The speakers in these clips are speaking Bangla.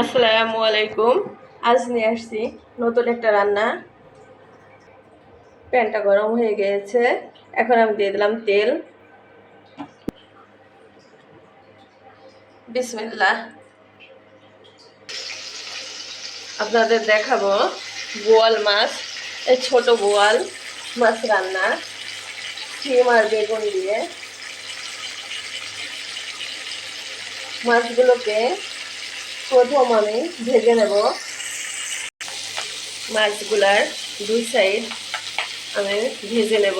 আসসালামু আলাইকুম। আজ নিয়ে আসছি নতুন একটা রান্না। প্যানটা গরম হয়ে গিয়েছে, এখন আমি দিয়ে দিলাম তেল। বিসমিল্লাহ। আপনাদের দেখাবো বোয়াল মাছ, এই ছোট বোয়াল মাছ রান্না শিম আর বেগুন দিয়ে। মাছগুলোকে প্রথম আমি ভেজে নেব। মাছগুলার দুই সাইড আমি ভেজে নেব।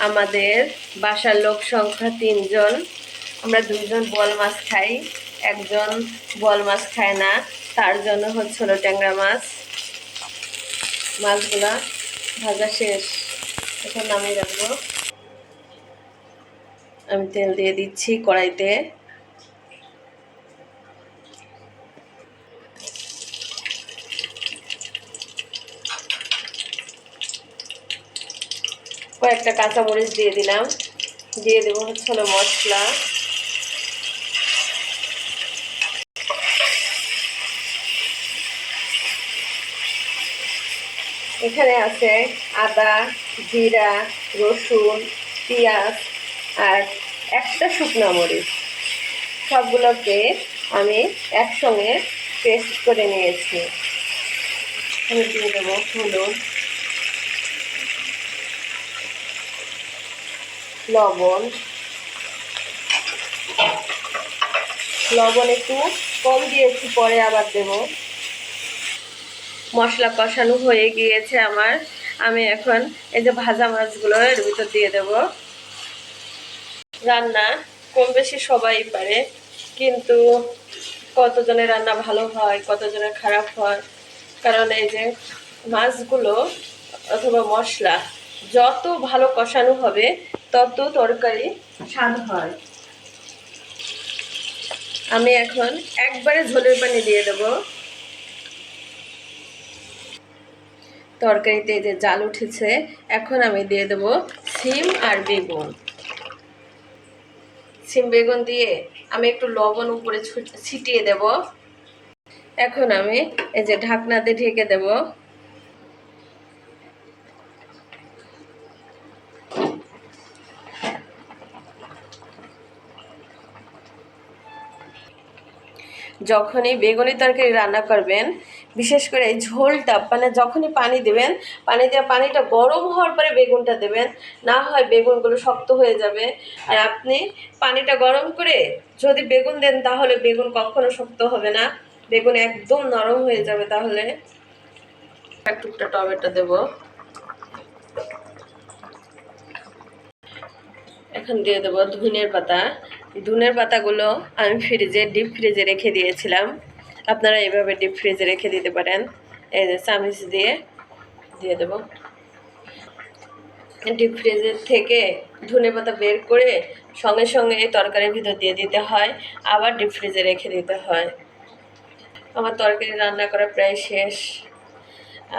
আমাদের বাসার লোক সংখ্যা 3 জন। আমরা 2 জন বোয়াল মাছ খাই, একজন বোয়াল মাছ খায় না, তার জন্য হচ্ছিল ট্যাংরা মাছ। মাছগুলা ভাজা শেষ, এখন নামিয়ে রাখবো। আমি তেল দিয়ে দিচ্ছি কড়াইতে। কয়েকটা কাঁচামরিচ দিয়ে দিলাম, দিয়ে দেবো হচ্ছিল মশলা। এখানে আছে আদা, জিরা, রসুন, পেঁয়াজ আর একটা শুকনো মরিচ। সবগুলোকে আমি একসঙ্গে পেস্ট করে নিয়েছি। আমি দিয়ে দেবো হলুদ, লবণ। লবণ একটু কম দিয়েছি, পরে আবার দেব। মশলা কষানো হয়ে গিয়েছে আমার। আমি এখন এই যে ভাজা মাছগুলো এর ভিতর দিয়ে দেব। রান্না কম বেশি সবাই পারে, কিন্তু কতজনের রান্না ভালো হয়, কতজনের খারাপ হয়। কারণ এই যে মাছগুলো অথবা মশলা যত ভালো কষানো হবে তত তরকারি স্বাদ হয়। আমি এখন একবারে ঝোলের পানি দিয়ে দেব। তরকারিতে যে জাল উঠেছে, এখন আমি দিয়ে দেব শিম আর বেগুন। শিম বেগুন দিয়ে আমি একটু লবণ উপরে ছিটিয়ে দেব। এখন আমি এই যে ঢাকনাতে ঢেকে দেব। যখনই বেগুনি তরকারি রান্না করবেন, বিশেষ করে এই ঝোলটা মানে যখনই পানি দেবেন, পানি দেওয়া পানিটা গরম হওয়ার পরে বেগুনটা দেবেন, না হয় বেগুনগুলো শক্ত হয়ে যাবে। আর আপনি পানিটা গরম করে যদি বেগুন দেন তাহলে বেগুন কখনো শক্ত হবে না, বেগুন একদম নরম হয়ে যাবে। তাহলে এক টুকটা টমেটো দেব। এখন দিয়ে দেবো ধনিয়ার পাতা। ধনিয়ার পাতাগুলো আমি ডিপ ফ্রিজে রেখে দিয়েছিলাম। আপনারা এভাবে ডিপ ফ্রিজে রেখে দিতে পারেন। এই যে চামচ দিয়ে দিয়ে দেবো। ডিপ ফ্রিজের থেকে ধনিয়া পাতা বের করে সঙ্গে সঙ্গে তরকারির ভিতর দিয়ে দিতে হয়, আবার ডিপ ফ্রিজে রেখে দিতে হয়। আমার তরকারি রান্না করা প্রায় শেষ।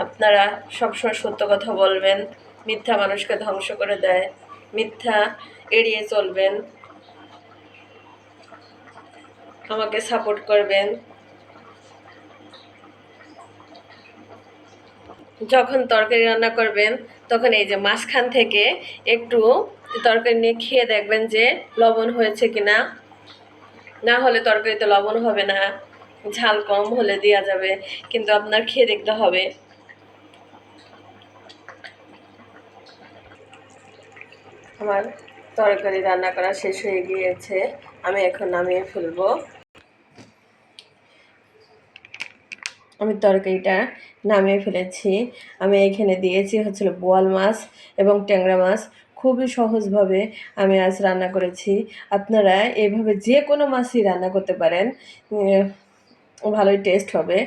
আপনারা সবসময় সত্য কথা বলবেন, মিথ্যা মানুষকে ধ্বংস করে দেয়। মিথ্যা এড়িয়ে চলবেন, আমাকে সাপোর্ট করবেন। যখন তরকারি রান্না করবেন তখন এই যে মাঝখান থেকে একটু তরকারি নিয়ে খেয়ে দেখবেন যে লবণ হয়েছে কিনা। না হলে তরকারিতে লবণ হবে না, ঝাল কম হলে দেওয়া যাবে, কিন্তু আপনার খেয়ে দেখতে হবে। আমার তরকারি রান্না করা শেষ হয়ে গিয়েছে, আমি এখন নামিয়ে ফেলবো। আমি তরকারিটা নামিয়ে ফেলেছি। আমি এখানে দিয়েছি হচ্ছিল বোয়াল মাছ এবং ট্যাংরা মাছ। খুবই সহজভাবে আমি আজ রান্না করেছি। আপনারা এইভাবে যে কোনো মাছই রান্না করতে পারেন, ভালোই টেস্ট হবে।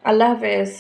আল্লাহ হাফেজ।